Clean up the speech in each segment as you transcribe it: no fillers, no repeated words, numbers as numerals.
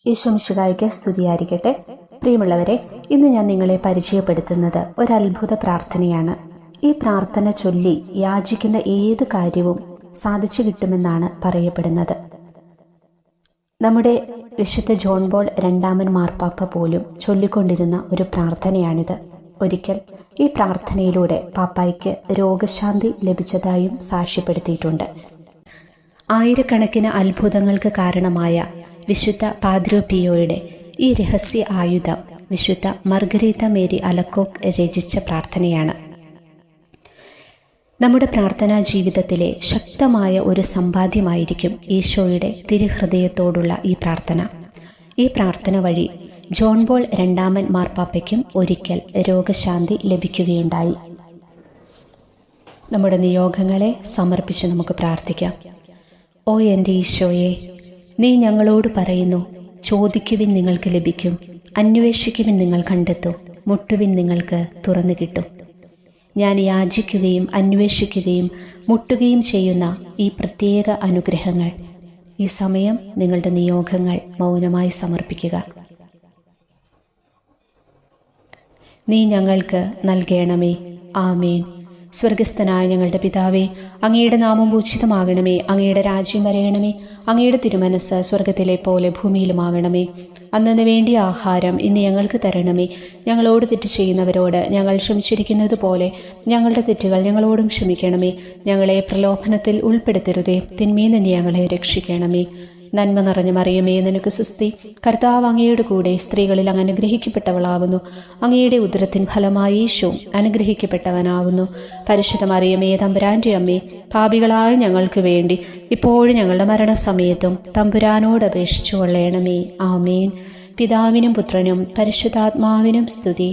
ഈശോ മിശിഹായ്ക്ക് സ്തുതിയായിരിക്കട്ടെ. പ്രിയമുള്ളവരെ, ഇന്ന് ഞാൻ നിങ്ങളെ പരിചയപ്പെടുത്തുന്നത് ഒരത്ഭുത പ്രാർത്ഥനയാണ്. ഈ പ്രാർത്ഥന ചൊല്ലി യാചിക്കുന്ന ഏത് കാര്യവും സാധിച്ചു കിട്ടുമെന്നാണ് പറയപ്പെടുന്നത്. നമ്മുടെ വിശുദ്ധ ജോൺ പോൾ രണ്ടാമൻ മാർപ്പാപ്പ പോലും ചൊല്ലിക്കൊണ്ടിരുന്ന ഒരു പ്രാർത്ഥനയാണിത്. ഒരിക്കൽ ഈ പ്രാർത്ഥനയിലൂടെ പാപ്പായ്ക്ക് രോഗശാന്തി ലഭിച്ചതായും സാക്ഷ്യപ്പെടുത്തിയിട്ടുണ്ട്. ആയിരക്കണക്കിന് അത്ഭുതങ്ങൾക്ക് കാരണമായ വിശുദ്ധ പാദ്രോ പിയോയുടെ ഈ രഹസ്യ ആയുധം വിശുദ്ധ മർഗരീത്ത മേരി അലക്കോക്ക് രചിച്ച പ്രാർത്ഥനയാണ്. നമ്മുടെ പ്രാർത്ഥനാ ജീവിതത്തിലെ ശക്തമായ ഒരു സമ്പാദ്യമായിരിക്കും ഈശോയുടെ തിരുഹൃദയത്തോടുള്ള ഈ പ്രാർത്ഥന. ഈ പ്രാർത്ഥന വഴി ജോൺ പോൾ രണ്ടാമൻ മാർപ്പാപ്പയ്ക്കും ഒരിക്കൽ രോഗശാന്തി ലഭിക്കുകയുണ്ടായി. നമ്മുടെ നിയോഗങ്ങളെ സമർപ്പിച്ച് നമുക്ക് പ്രാർത്ഥിക്കാം. ഓ എൻ്റെ ഈശോയെ, നീ ഞങ്ങളോട് പറയുന്നു, ചോദിക്കുവിൻ നിങ്ങൾക്ക് ലഭിക്കും, അന്വേഷിക്കുവിൻ നിങ്ങൾ കണ്ടെത്തും, മുട്ടുവിൻ നിങ്ങൾക്ക് തുറന്നു കിട്ടും. ഞാൻ യാചിക്കുകയും അന്വേഷിക്കുകയും മുട്ടുകയും ചെയ്യുന്ന ഈ പ്രത്യേക അനുഗ്രഹങ്ങൾ ഈ സമയം നിങ്ങളുടെ നിയോഗങ്ങൾ മൗനമായി സമർപ്പിക്കുക. നീ ഞങ്ങൾക്ക് നൽകണമേ. ആമേൻ. സ്വർഗസ്ഥനായ ഞങ്ങളുടെ പിതാവേ, അങ്ങയുടെ നാമം പൂജിതമാകണമേ. അങ്ങയുടെ രാജ്യം വരയണമേ. അങ്ങയുടെ തിരുമനസ് സ്വർഗത്തിലെ പോലെ ഭൂമിയിലുമാകണമേ. അന്നന്ന് വേണ്ടിയ ആഹാരം ഇന്ന് ഞങ്ങൾക്ക് തരണമേ. ഞങ്ങളോട് തെറ്റ് ചെയ്യുന്നവരോട് ഞങ്ങൾ ക്ഷമിച്ചിരിക്കുന്നത് പോലെ ഞങ്ങളുടെ തെറ്റുകൾ ഞങ്ങളോടും ക്ഷമിക്കണമേ. ഞങ്ങളെ പ്രലോഭനത്തിൽ ഉൾപ്പെടുത്തരുതേ, തിന്മയിൽ നിന്ന് ഞങ്ങളെ രക്ഷിക്കണമേ. നന്മ നിറഞ്ഞ മറിയമേ, നിനക്ക് സുസ്തി. കർത്താവ് അങ്ങയുടെ കൂടെ സ്ത്രീകളിൽ അങ്ങ് അനുഗ്രഹിക്കപ്പെട്ടവളാകുന്നു. അങ്ങയുടെ ഉദരത്തിൻ ഫലമായി യേശു അനുഗ്രഹിക്കപ്പെട്ടവനാകുന്നു. പരിശുദ്ധ മറിയമേ, തമ്പുരാന്റെ അമ്മേ, പാപികളായ ഞങ്ങൾക്ക് വേണ്ടി ഇപ്പോഴും ഞങ്ങളുടെ മരണസമയത്തും തമ്പുരാനോട് അപേക്ഷിച്ചു കൊള്ളണമേ. ആമേൻ. പിതാവിനും പുത്രനും പരിശുദ്ധാത്മാവിനും സ്തുതി,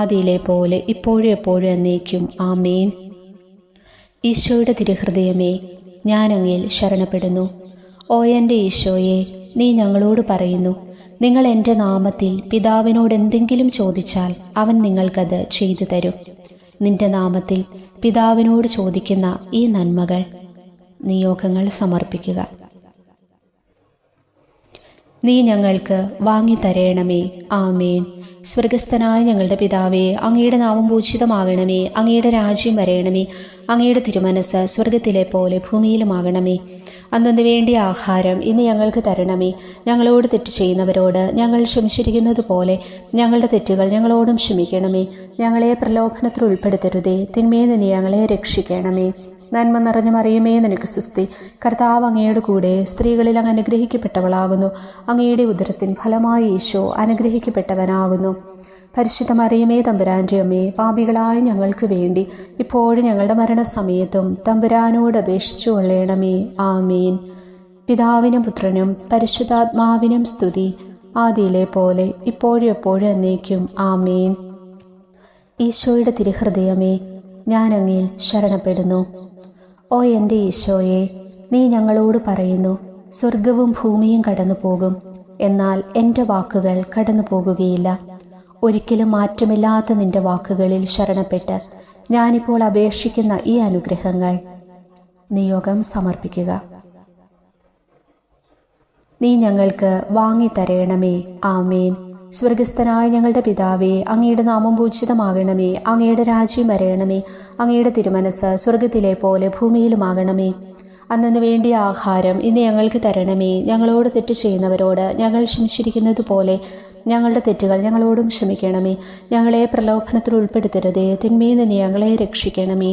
ആദിയിലെ പോലെ ഇപ്പോഴും എപ്പോഴും എന്നേക്കും. ആമേൻ. ഈശോയുടെ തിരുഹൃദയമേ, ഞാൻ അങ്ങയിൽ ശരണപ്പെടുന്നു. ഓ എൻ്റെ ഈശോയെ, നീ ഞങ്ങളോട് പറയുന്നു, നിങ്ങൾ എൻ്റെ നാമത്തിൽ പിതാവിനോട് എന്തെങ്കിലും ചോദിച്ചാൽ അവൻ നിങ്ങൾക്കത് ചെയ്തു തരും. നിന്റെ നാമത്തിൽ പിതാവിനോട് ചോദിക്കുന്ന ഈ നന്മകൾ നിയോഗങ്ങൾ സമർപ്പിക്കുക. നീ ഞങ്ങൾക്ക് വാങ്ങിത്തരേണമേ. ആമേൻ. സ്വർഗസ്ഥനായ ഞങ്ങളുടെ പിതാവേ, അങ്ങയുടെ നാമം പൂജിതമാകണമേ. അങ്ങയുടെ രാജ്യം വരയണമേ. അങ്ങയുടെ തിരുമനസ് സ്വർഗത്തിലെ പോലെ ഭൂമിയിലുമാകണമേ. അന്നു വേണ്ടിയ ആഹാരം ഇന്ന് ഞങ്ങൾക്ക് തരണമേ. ഞങ്ങളോട് തെറ്റ് ചെയ്യുന്നവരോട് ഞങ്ങൾ ക്ഷമിച്ചിരിക്കുന്നത് പോലെ ഞങ്ങളുടെ തെറ്റുകൾ ഞങ്ങളോടും ക്ഷമിക്കണമേ. ഞങ്ങളെ പ്രലോഭനത്തിൽ ഉൾപ്പെടുത്തരുതേ, തിന്മയിൽ നിന്ന് ഞങ്ങളെ രക്ഷിക്കണമേ. നന്മ നിറഞ്ഞ മറിയമേ, നിനക്ക് സുസ്തി. കർത്താവ് അങ്ങയുടെ കൂടെ സ്ത്രീകളിൽ അങ്ങ് അനുഗ്രഹിക്കപ്പെട്ടവളാകുന്നു. അങ്ങയുടെ ഉദരത്തിൻ ഫലമായി യേശു അനുഗ്രഹിക്കപ്പെട്ടവനാകുന്നു. പരിശുദ്ധ മറിയമേ, തമ്പുരാന്റെ അമ്മേ, പാപികളായ ഞങ്ങൾക്ക് വേണ്ടി ഇപ്പോഴും ഞങ്ങളുടെ മരണസമയത്തും തമ്പുരാനോട് അപേക്ഷിച്ചു കൊള്ളണമേ. ആമേൻ. പിതാവിനും പുത്രനും പരിശുദ്ധാത്മാവിനും സ്തുതി, ആദിയിലെ പോലെ ഇപ്പോഴും എപ്പോഴും എന്നേക്കും. ആമേൻ. ഈശോയുടെ തിരുഹൃദയമേ, ഞാൻ അങ്ങയിൽ ശരണപ്പെടുന്നു. ഓ എൻ്റെ ഈശോയെ, നീ ഞങ്ങളോട് പറയുന്നു, സ്വർഗവും ഭൂമിയും കടന്നു പോകും, എന്നാൽ എൻ്റെ വാക്കുകൾ കടന്നു പോകുകയില്ല. ഒരിക്കലും മാറ്റമില്ലാത്ത നിന്റെ വാക്കുകളിൽ ശരണപ്പെട്ട് ഞാനിപ്പോൾ അപേക്ഷിക്കുന്ന ഈ അനുഗ്രഹങ്ങൾ നിയോഗം സമർപ്പിക്കുക. നീ ഞങ്ങൾക്ക് വാങ്ങിത്തരേണമേ. ആമേൻ. സ്വർഗസ്ഥനായ ഞങ്ങളുടെ പിതാവേ, അങ്ങയുടെ നാമം പൂജിതമാകണമേ. അങ്ങയുടെ രാജ്യം വരയണമേ. അങ്ങയുടെ തിരുമനസ് സ്വർഗത്തിലെ പോലെ ഭൂമിയിലുമാകണമേ. അന്നു വേണ്ടിയ ആഹാരം ഇന്ന് ഞങ്ങൾക്ക് തരണമേ. ഞങ്ങളോട് തെറ്റ് ചെയ്യുന്നവരോട് ഞങ്ങൾ ക്ഷമിച്ചിരിക്കുന്നത് പോലെ ഞങ്ങളുടെ തെറ്റുകൾ ഞങ്ങളോടും ക്ഷമിക്കണമേ. ഞങ്ങളെ പ്രലോഭനത്തിൽ ഉൾപ്പെടുത്തരുതേ, തിന്മയിൽ നിന്ന് ഞങ്ങളെ രക്ഷിക്കണമേ.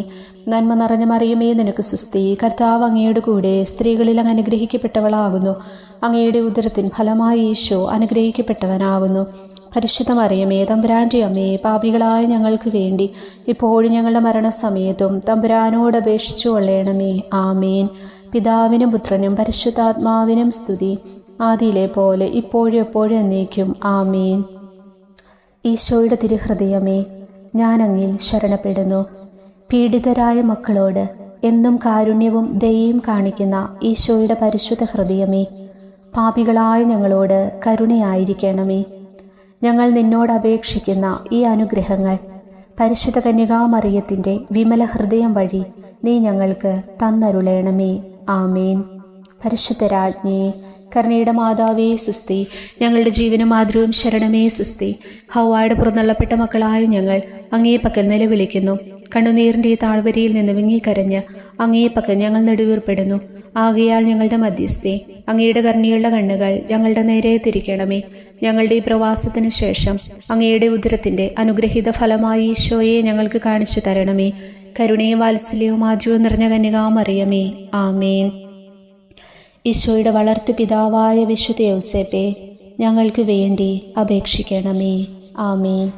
നന്മ നിറഞ്ഞ മറിയമേ, നിനക്ക് സുസ്തി. കർത്താവ് അങ്ങയുടെ കൂടെ സ്ത്രീകളിൽ അങ്ങ് അനുഗ്രഹിക്കപ്പെട്ടവളാകുന്നു. അങ്ങയുടെ ഉദരത്തിൻ ഫലമായി യേശു അനുഗ്രഹിക്കപ്പെട്ടവനാകുന്നു. പരിശുദ്ധ മറിയമേ, തമ്പുരാന്റെ അമ്മേ, പാപികളായ ഞങ്ങൾക്ക് വേണ്ടി ഇപ്പോഴും ഞങ്ങളുടെ മരണസമയത്തും തമ്പുരാനോട് അപേക്ഷിച്ചു കൊള്ളണമേ. ആമേൻ. പിതാവിനും പുത്രനും പരിശുദ്ധാത്മാവിനും സ്തുതി, ആദിയിലെ പോലെ ഇപ്പോഴും എപ്പോഴും എന്നേക്കും. ആമേൻ. ഈശോയുടെ തിരുഹൃദയമേ, ഞാൻ അങ്ങയിൽ ശരണപ്പെടുന്നു. പീഡിതരായ മക്കളോട് എന്നും കാരുണ്യവും ദയയും കാണിക്കുന്ന ഈശോയുടെ പരിശുദ്ധ ഹൃദയമേ, പാപികളായ ഞങ്ങളോട് കരുണയായിരിക്കണമേ. ഞങ്ങൾ നിന്നോട് അപേക്ഷിക്കുന്ന ഈ അനുഗ്രഹങ്ങൾ പരിശുദ്ധ കന്യകാമറിയത്തിൻ്റെ വിമല ഹൃദയം വഴി നീ ഞങ്ങൾക്ക് തന്നരുളേണമേ. ആമേൻ. പരിശുദ്ധ രാജ്ഞിയെ, കരുണയുടെ മാതാവേ സുസ്തി. ഞങ്ങളുടെ ജീവനും മാതൃവും ശരണമേ സുസ്തി. ഹൗവായുടെ പുറന്തള്ളപ്പെട്ട മക്കളായ ഞങ്ങൾ അങ്ങേ പക്കൽ നിലവിളിക്കുന്നു. കണ്ണുനീരിൻ്റെ ഈ താഴ്വരയിൽ നിന്ന് വിങ്ങിക്കരഞ്ഞ് അങ്ങേ പക്കൽ ഞങ്ങൾ നെടുവീർപ്പെടുന്നു. ആകയാൽ ഞങ്ങളുടെ മധ്യസ്ഥെ, അങ്ങയുടെ കരുണയുള്ള കണ്ണുകൾ ഞങ്ങളുടെ നേരെ തിരിക്കണമേ. ഞങ്ങളുടെ ഈ പ്രവാസത്തിനു ശേഷം അങ്ങയുടെ ഉദരത്തിൻ്റെ അനുഗ്രഹീത ഫലമായി ഈശോയെ ഞങ്ങൾക്ക് കാണിച്ചു തരണമേ. കരുണയും വാത്സല്യവും മാധുര്യവും നിറഞ്ഞ കന്യകാമറിയമേ, ആമേൻ. ഈശോയുടെ വളർത്തു പിതാവായ വിശുദ്ധ യൗസേപ്പേ, ഞങ്ങൾക്ക് വേണ്ടി അപേക്ഷിക്കണമേ, ആമേൻ.